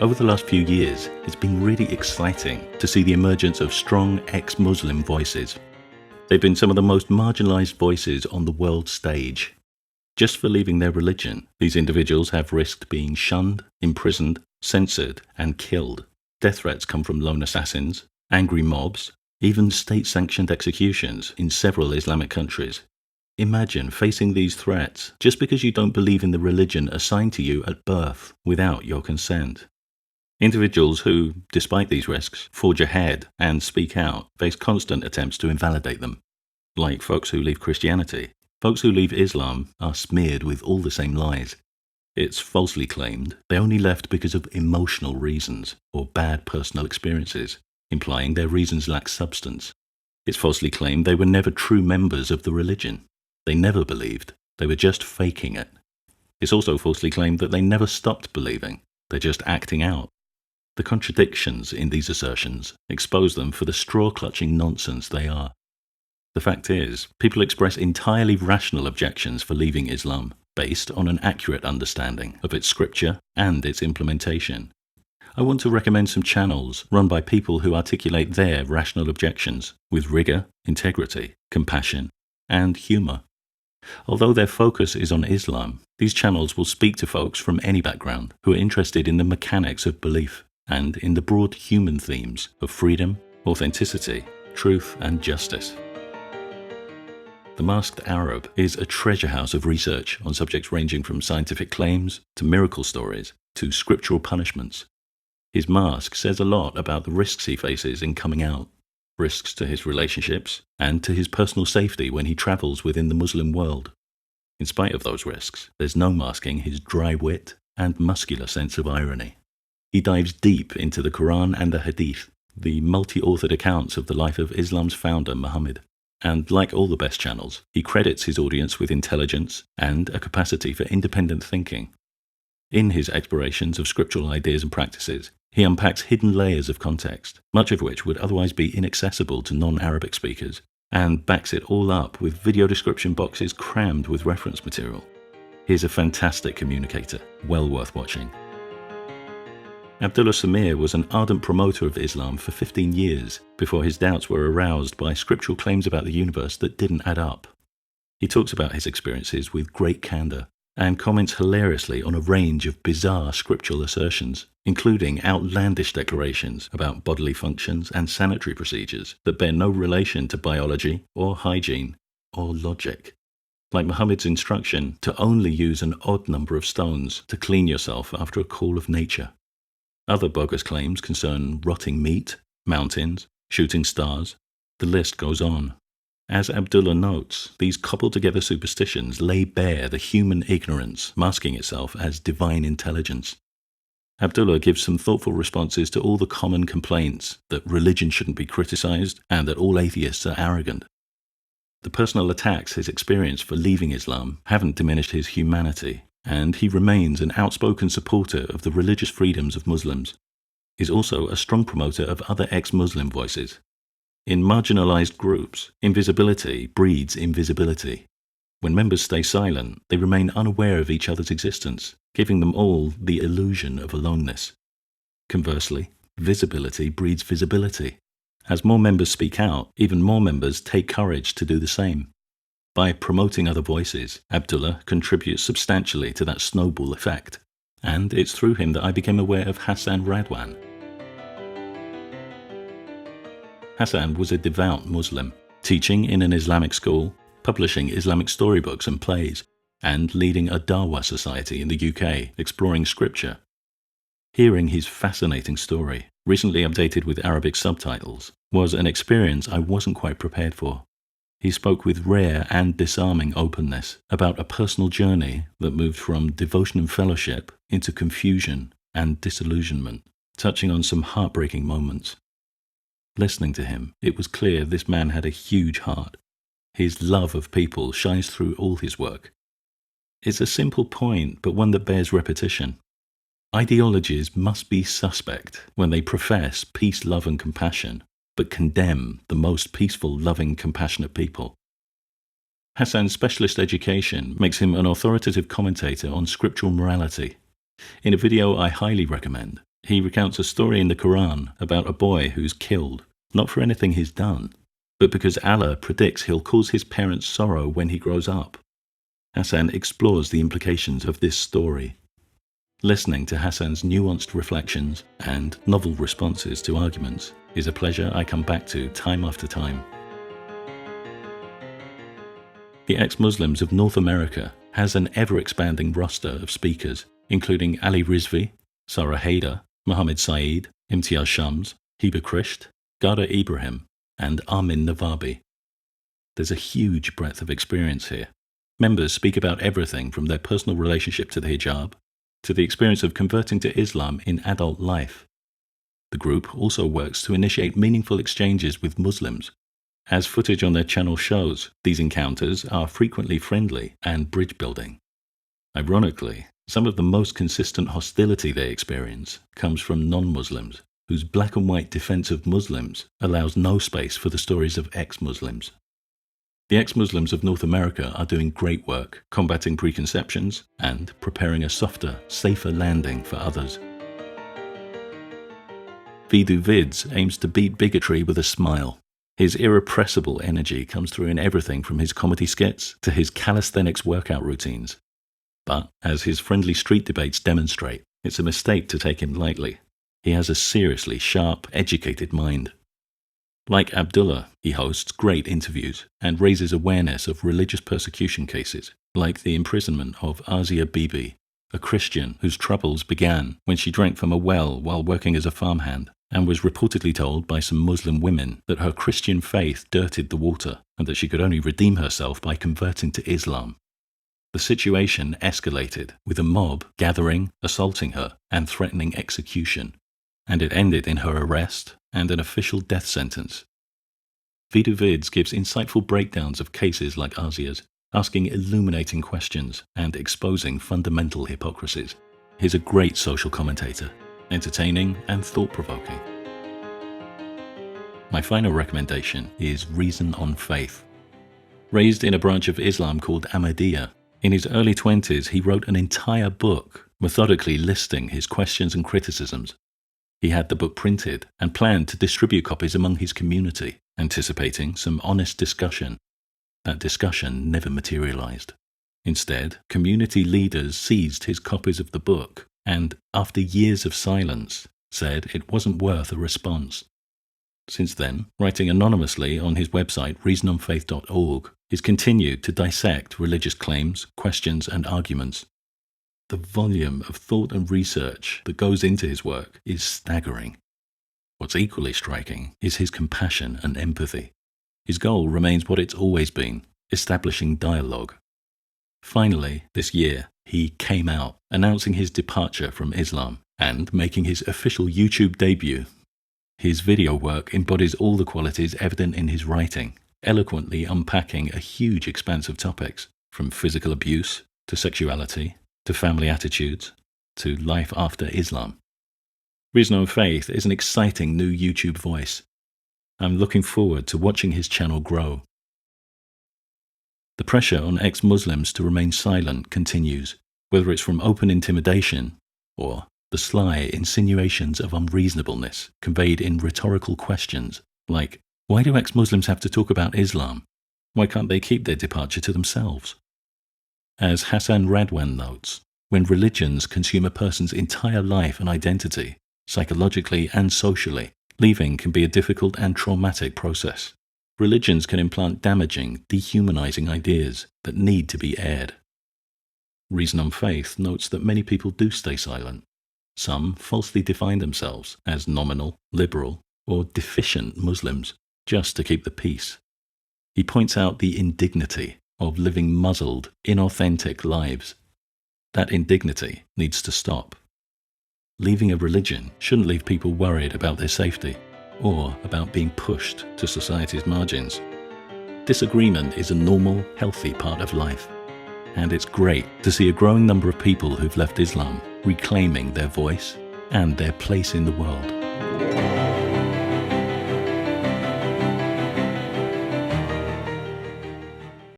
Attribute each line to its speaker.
Speaker 1: Over the last few years, it's been really exciting to see the emergence of strong ex-Muslim voices. They've been some of the most marginalized voices on the world stage. Just for leaving their religion, these individuals have risked being shunned, imprisoned, censored, and killed. Death threats come from lone assassins, angry mobs, even state-sanctioned executions in several Islamic countries. Imagine facing these threats just because you don't believe in the religion assigned to you at birth without your consent. Individuals who, despite these risks, forge ahead and speak out face constant attempts to invalidate them. Like folks who leave Christianity, folks who leave Islam are smeared with all the same lies. It's falsely claimed they only left because of emotional reasons or bad personal experiences, implying their reasons lack substance. It's falsely claimed they were never true members of the religion. They never believed. They were just faking it. It's also falsely claimed that they never stopped believing. They're just acting out. The contradictions in these assertions expose them for the straw-clutching nonsense they are. The fact is, people express entirely rational objections for leaving Islam, based on an accurate understanding of its scripture and its implementation. I want to recommend some channels run by people who articulate their rational objections with rigor, integrity, compassion, and humor. Although their focus is on Islam, these channels will speak to folks from any background who are interested in the mechanics of belief and in the broad human themes of freedom, authenticity, truth, and justice. The Masked Arab is a treasure house of research on subjects ranging from scientific claims to miracle stories to scriptural punishments. His mask says a lot about the risks he faces in coming out, risks to his relationships and to his personal safety when he travels within the Muslim world. In spite of those risks, there's no masking his dry wit and muscular sense of irony. He dives deep into the Quran and the Hadith, the multi-authored accounts of the life of Islam's founder, Muhammad. And like all the best channels, he credits his audience with intelligence and a capacity for independent thinking. In his explorations of scriptural ideas and practices, he unpacks hidden layers of context, much of which would otherwise be inaccessible to non-Arabic speakers, and backs it all up with video description boxes crammed with reference material. He's a fantastic communicator, well worth watching. Abdullah Samir was an ardent promoter of Islam for 15 years before his doubts were aroused by scriptural claims about the universe that didn't add up. He talks about his experiences with great candor and comments hilariously on a range of bizarre scriptural assertions, including outlandish declarations about bodily functions and sanitary procedures that bear no relation to biology or hygiene or logic. Like Muhammad's instruction to only use an odd number of stones to clean yourself after a call of nature. Other bogus claims concern rotting meat, mountains, shooting stars. The list goes on. As Abdullah notes, these cobbled-together superstitions lay bare the human ignorance masking itself as divine intelligence. Abdullah gives some thoughtful responses to all the common complaints that religion shouldn't be criticized and that all atheists are arrogant. The personal attacks he's experienced for leaving Islam haven't diminished his humanity, and he remains an outspoken supporter of the religious freedoms of Muslims. He's also a strong promoter of other ex-Muslim voices. In marginalized groups, invisibility breeds invisibility. When members stay silent, they remain unaware of each other's existence, giving them all the illusion of aloneness. Conversely, visibility breeds visibility. As more members speak out, even more members take courage to do the same. By promoting other voices, Abdullah contributes substantially to that snowball effect. And it's through him that I became aware of Hassan Radwan. Hassan was a devout Muslim, teaching in an Islamic school, publishing Islamic storybooks and plays, and leading a Dawah society in the UK exploring scripture. Hearing his fascinating story, recently updated with Arabic subtitles, was an experience I wasn't quite prepared for. He spoke with rare and disarming openness about a personal journey that moved from devotion and fellowship into confusion and disillusionment, touching on some heartbreaking moments. Listening to him, it was clear this man had a huge heart. His love of people shines through all his work. It's a simple point, but one that bears repetition. Ideologies must be suspect when they profess peace, love, and compassion, but condemn the most peaceful, loving, compassionate people. Hassan's specialist education makes him an authoritative commentator on scriptural morality. In a video I highly recommend, He recounts a story in the Quran about a boy who's killed, not for anything he's done, but because Allah predicts he'll cause his parents sorrow when he grows up. Hassan explores the implications of this story. Listening to Hassan's nuanced reflections and novel responses to arguments is a pleasure I come back to time after time. The Ex-Muslims of North America has an ever-expanding roster of speakers, including Ali Rizvi, Sarah Haider, Mohammed Saeed, Imtiaz Shams, Hiba Krisht, Gharda Ibrahim, and Armin Navabi. There's a huge breadth of experience here. Members speak about everything from their personal relationship to the hijab, to the experience of converting to Islam in adult life. The group also works to initiate meaningful exchanges with Muslims. As footage on their channel shows, these encounters are frequently friendly and bridge-building. Ironically, some of the most consistent hostility they experience comes from non-Muslims, whose black and white defense of Muslims allows no space for the stories of ex-Muslims. The Ex-Muslims of North America are doing great work, combating preconceptions and preparing a softer, safer landing for others. Vidhu Vids aims to beat bigotry with a smile. His irrepressible energy comes through in everything from his comedy skits to his calisthenics workout routines. But, as his friendly street debates demonstrate, it's a mistake to take him lightly. He has a seriously sharp, educated mind. Like Abdullah, he hosts great interviews and raises awareness of religious persecution cases, like the imprisonment of Asia Bibi, a Christian whose troubles began when she drank from a well while working as a farmhand, and was reportedly told by some Muslim women that her Christian faith dirtied the water and that she could only redeem herself by converting to Islam. The situation escalated, with a mob gathering, assaulting her, and threatening execution, and it ended in her arrest and an official death sentence. Vidhu Vids gives insightful breakdowns of cases like Asia's, asking illuminating questions and exposing fundamental hypocrisies. He's a great social commentator, entertaining and thought-provoking. My final recommendation is Reason on Faith. Raised in a branch of Islam called Ahmadiyya, in his early 20s he wrote an entire book, methodically listing his questions and criticisms. He had the book printed and planned to distribute copies among his community, anticipating some honest discussion. That discussion never materialized. Instead, community leaders seized his copies of the book and, after years of silence, said it wasn't worth a response. Since then, writing anonymously on his website reasononfaith.org, he's continued to dissect religious claims, questions, and arguments. The volume of thought and research that goes into his work is staggering. What's equally striking is his compassion and empathy. His goal remains what it's always been, establishing dialogue. Finally, this year, he came out, announcing his departure from Islam and making his official YouTube debut. His video work embodies all the qualities evident in his writing, eloquently unpacking a huge expanse of topics, from physical abuse to sexuality, to family attitudes, to life after Islam. Reason on Faith is an exciting new YouTube voice. I'm looking forward to watching his channel grow. The pressure on ex-Muslims to remain silent continues, whether it's from open intimidation or the sly insinuations of unreasonableness conveyed in rhetorical questions like, why do ex-Muslims have to talk about Islam? Why can't they keep their departure to themselves? As Hassan Radwan notes, when religions consume a person's entire life and identity, psychologically and socially, leaving can be a difficult and traumatic process. Religions can implant damaging, dehumanizing ideas that need to be aired. Reason on Faith notes that many people do stay silent. Some falsely define themselves as nominal, liberal, or deficient Muslims just to keep the peace. He points out the indignity of living muzzled, inauthentic lives. That indignity needs to stop. Leaving a religion shouldn't leave people worried about their safety or about being pushed to society's margins. Disagreement is a normal, healthy part of life, and it's great to see a growing number of people who've left Islam reclaiming their voice and their place in the world.